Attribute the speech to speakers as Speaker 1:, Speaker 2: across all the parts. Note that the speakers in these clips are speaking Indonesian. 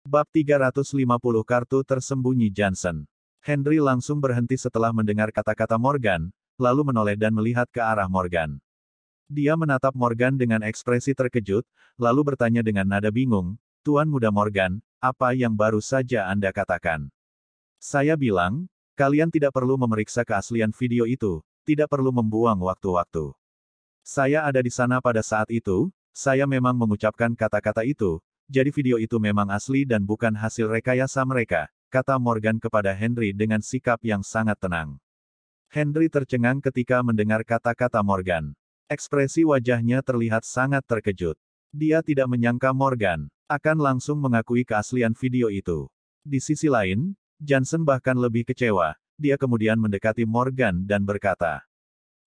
Speaker 1: Bab 350 Kartu Tersembunyi Johnson. Henry langsung berhenti setelah mendengar kata-kata Morgan, lalu menoleh dan melihat ke arah Morgan. Dia menatap Morgan dengan ekspresi terkejut, lalu bertanya dengan nada bingung, "Tuan Muda Morgan, apa yang baru saja Anda katakan?" "Saya bilang, kalian tidak perlu memeriksa keaslian video itu, tidak perlu membuang waktu-waktu. Saya ada di sana pada saat itu, saya memang mengucapkan kata-kata itu, jadi video itu memang asli dan bukan hasil rekayasa mereka," kata Morgan kepada Henry dengan sikap yang sangat tenang. Henry tercengang ketika mendengar kata-kata Morgan. Ekspresi wajahnya terlihat sangat terkejut. Dia tidak menyangka Morgan akan langsung mengakui keaslian video itu. Di sisi lain, Johnson bahkan lebih kecewa. Dia kemudian mendekati Morgan dan berkata,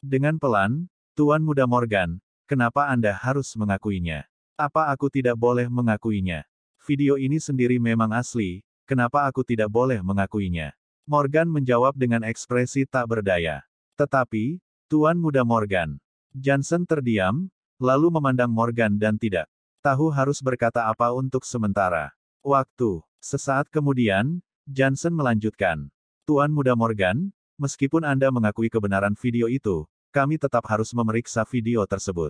Speaker 1: dengan pelan, "Tuan Muda Morgan, kenapa Anda harus mengakuinya? Apa aku tidak boleh mengakuinya? Video ini sendiri memang asli, kenapa aku tidak boleh mengakuinya?" Morgan menjawab dengan ekspresi tak berdaya. "Tetapi, Tuan Muda Morgan." Johnson terdiam, lalu memandang Morgan dan tidak tahu harus berkata apa untuk sementara waktu. Sesaat kemudian, Johnson melanjutkan, "Tuan Muda Morgan, meskipun Anda mengakui kebenaran video itu, kami tetap harus memeriksa video tersebut.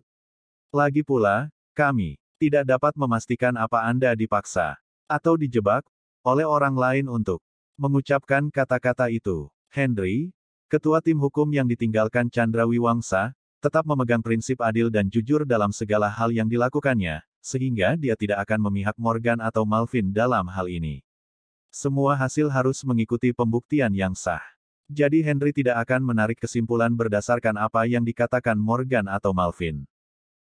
Speaker 1: Lagi pula, kami tidak dapat memastikan apa Anda dipaksa atau dijebak oleh orang lain untuk mengucapkan kata-kata itu." Henry, ketua tim hukum yang ditinggalkan Chandra Wiwangsa, tetap memegang prinsip adil dan jujur dalam segala hal yang dilakukannya, sehingga dia tidak akan memihak Morgan atau Malvin dalam hal ini. Semua hasil harus mengikuti pembuktian yang sah. Jadi Henry tidak akan menarik kesimpulan berdasarkan apa yang dikatakan Morgan atau Malvin.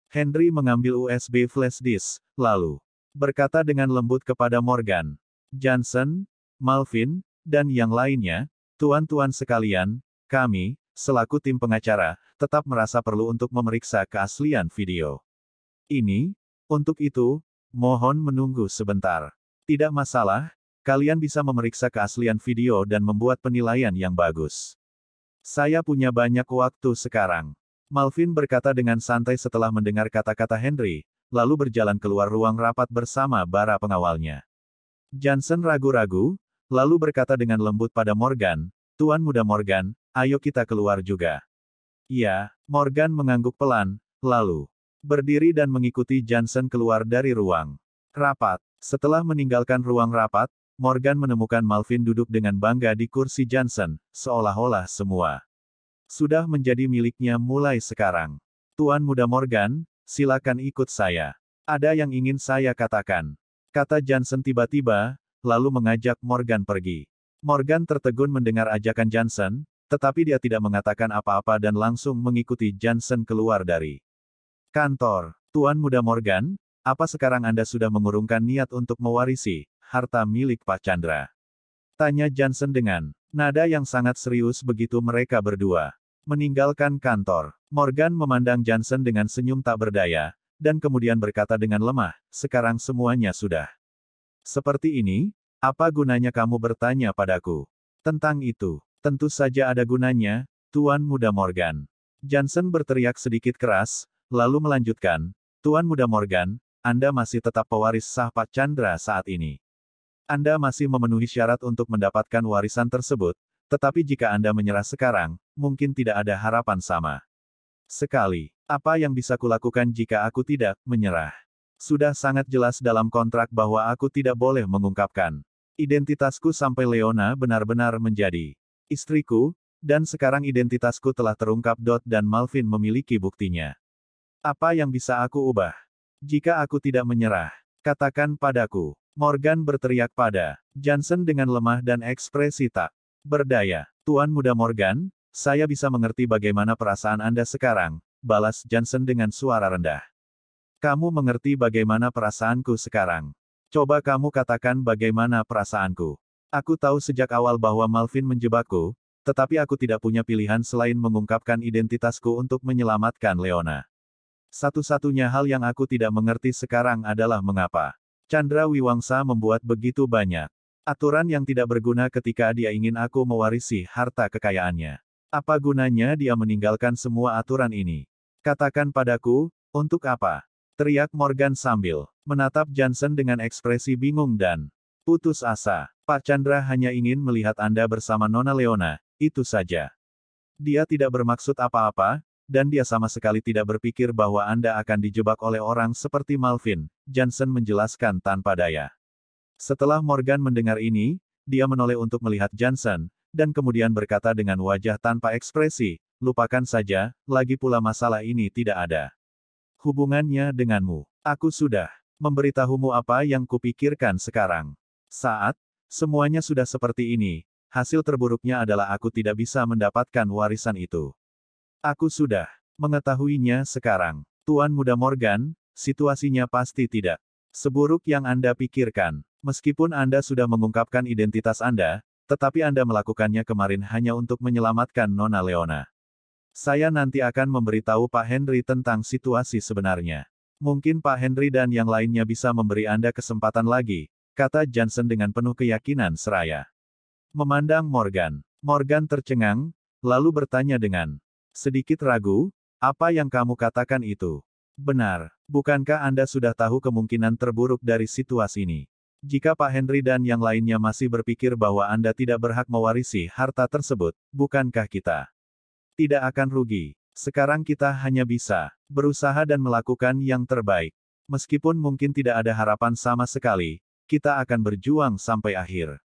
Speaker 1: Henry mengambil USB flash disk, lalu berkata dengan lembut kepada Morgan, "Johnson, Malvin, dan yang lainnya, tuan-tuan sekalian, kami, selaku tim pengacara, tetap merasa perlu untuk memeriksa keaslian video ini. Untuk itu, mohon menunggu sebentar. Tidak masalah, kalian bisa memeriksa keaslian video dan membuat penilaian yang bagus. Saya punya banyak waktu sekarang." Malvin berkata dengan santai setelah mendengar kata-kata Henry, lalu berjalan keluar ruang rapat bersama para pengawalnya. Johnson ragu-ragu, lalu berkata dengan lembut pada Morgan, "Tuan Muda Morgan, ayo kita keluar juga." "Ya." Morgan mengangguk pelan, lalu berdiri dan mengikuti Johnson keluar dari ruang rapat. Setelah meninggalkan ruang rapat, Morgan menemukan Malvin duduk dengan bangga di kursi Johnson, seolah-olah semua sudah menjadi miliknya mulai sekarang. "Tuan Muda Morgan, silakan ikut saya. Ada yang ingin saya katakan," kata Johnson tiba-tiba, lalu mengajak Morgan pergi. Morgan tertegun mendengar ajakan Johnson, tetapi dia tidak mengatakan apa-apa dan langsung mengikuti Johnson keluar dari kantor. "Tuan Muda Morgan, apa sekarang Anda sudah mengurungkan niat untuk mewarisi harta milik Pak Chandra?" tanya Johnson dengan nada yang sangat serius begitu mereka berdua meninggalkan kantor. Morgan memandang Johnson dengan senyum tak berdaya, dan kemudian berkata dengan lemah, "Sekarang semuanya sudah seperti ini, apa gunanya kamu bertanya padaku tentang itu?" "Tentu saja ada gunanya, Tuan Muda Morgan." Johnson berteriak sedikit keras, lalu melanjutkan, "Tuan Muda Morgan, Anda masih tetap pewaris sah Pak Chandra saat ini. Anda masih memenuhi syarat untuk mendapatkan warisan tersebut, tetapi jika Anda menyerah sekarang, mungkin tidak ada harapan sama sekali. Apa yang bisa kulakukan jika aku tidak menyerah? Sudah sangat jelas dalam kontrak bahwa aku tidak boleh mengungkapkan identitasku sampai Leona benar-benar menjadi istriku, dan sekarang identitasku telah terungkap. Dan Malvin memiliki buktinya. Apa yang bisa aku ubah? Jika aku tidak menyerah, katakan padaku." Morgan berteriak pada Johnson dengan lemah dan ekspresi tak berdaya. "Tuan Muda Morgan, saya bisa mengerti bagaimana perasaan Anda sekarang," balas Johnson dengan suara rendah. "Kamu mengerti bagaimana perasaanku sekarang. Coba kamu katakan bagaimana perasaanku. Aku tahu sejak awal bahwa Malvin menjebakku, tetapi aku tidak punya pilihan selain mengungkapkan identitasku untuk menyelamatkan Leona. Satu-satunya hal yang aku tidak mengerti sekarang adalah mengapa Chandra Wiwangsa membuat begitu banyak aturan yang tidak berguna ketika dia ingin aku mewarisi harta kekayaannya. Apa gunanya dia meninggalkan semua aturan ini? Katakan padaku, untuk apa?" teriak Morgan sambil menatap Johnson dengan ekspresi bingung dan Putus asa. Pak Chandra hanya ingin melihat Anda bersama Nona Leona, itu saja. Dia tidak bermaksud apa-apa, dan dia sama sekali tidak berpikir bahwa Anda akan dijebak oleh orang seperti Malvin, Johnson menjelaskan tanpa daya. Setelah Morgan mendengar ini, dia menoleh untuk melihat Johnson, dan kemudian berkata dengan wajah tanpa ekspresi, lupakan saja, lagi pula masalah ini tidak ada hubungannya denganmu. Aku sudah memberitahumu apa yang kupikirkan sekarang. Saat semuanya sudah seperti ini, hasil terburuknya adalah aku tidak bisa mendapatkan warisan itu. Aku sudah mengetahuinya sekarang. Tuan Muda Morgan, situasinya pasti tidak seburuk yang Anda pikirkan. Meskipun Anda sudah mengungkapkan identitas Anda, tetapi Anda melakukannya kemarin hanya untuk menyelamatkan Nona Leona. Saya nanti akan memberitahu Pak Henry tentang situasi sebenarnya. Mungkin Pak Henry dan yang lainnya bisa memberi Anda kesempatan lagi, kata Johnson dengan penuh keyakinan seraya. Memandang Morgan. Morgan tercengang, lalu bertanya dengan sedikit ragu, apa yang kamu katakan itu? Benar, bukankah Anda sudah tahu kemungkinan terburuk dari situasi ini? Jika Pak Henry dan yang lainnya masih berpikir bahwa Anda tidak berhak mewarisi harta tersebut, bukankah kita tidak akan rugi? Sekarang kita hanya bisa berusaha dan melakukan yang terbaik. Meskipun mungkin tidak ada harapan sama sekali, kita akan berjuang sampai akhir.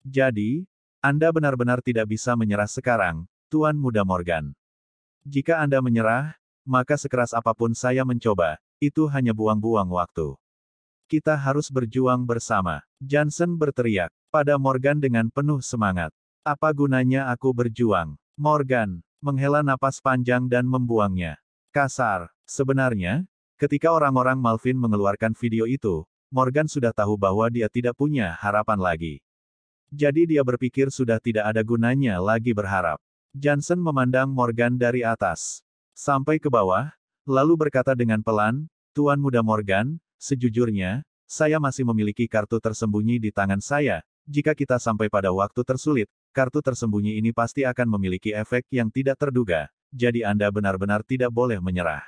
Speaker 1: Jadi, Anda benar-benar tidak bisa menyerah sekarang, Tuan Muda Morgan. Jika Anda menyerah, maka sekeras apapun saya mencoba, itu hanya buang-buang waktu. Kita harus berjuang bersama. Johnson berteriak pada Morgan dengan penuh semangat. Apa gunanya aku berjuang? Morgan menghela napas panjang dan membuangnya. Kasar. Sebenarnya, ketika orang-orang Malvin mengeluarkan video itu, Morgan sudah tahu bahwa dia tidak punya harapan lagi. Jadi dia berpikir sudah tidak ada gunanya lagi berharap. Johnson memandang Morgan dari atas sampai ke bawah, lalu berkata dengan pelan, Tuan Muda Morgan, sejujurnya, saya masih memiliki kartu tersembunyi di tangan saya. Jika kita sampai pada waktu tersulit, kartu tersembunyi ini pasti akan memiliki efek yang tidak terduga, jadi Anda benar-benar tidak boleh menyerah.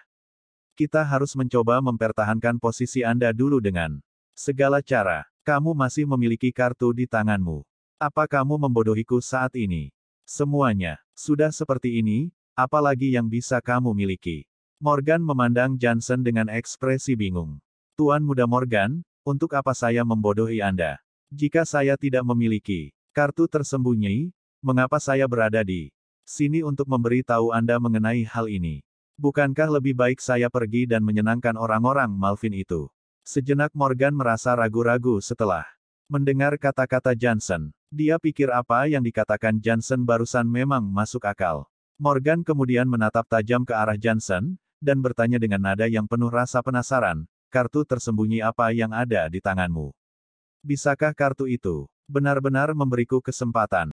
Speaker 1: Kita harus mencoba mempertahankan posisi Anda dulu dengan segala cara. Kamu masih memiliki kartu di tanganmu. Apa kamu membodohiku saat ini? Semuanya sudah seperti ini, apalagi yang bisa kamu miliki? Morgan memandang Johnson dengan ekspresi bingung. Tuan Muda Morgan, untuk apa saya membodohi Anda? Jika saya tidak memiliki kartu tersembunyi, mengapa saya berada di sini untuk memberitahu Anda mengenai hal ini? Bukankah lebih baik saya pergi dan menyenangkan orang-orang Malvin itu? Sejenak Morgan merasa ragu-ragu setelah mendengar kata-kata Johnson. Dia pikir apa yang dikatakan Johnson barusan memang masuk akal. Morgan kemudian menatap tajam ke arah Johnson, dan bertanya dengan nada yang penuh rasa penasaran, kartu tersembunyi apa yang ada di tanganmu? Bisakah kartu itu benar-benar memberiku kesempatan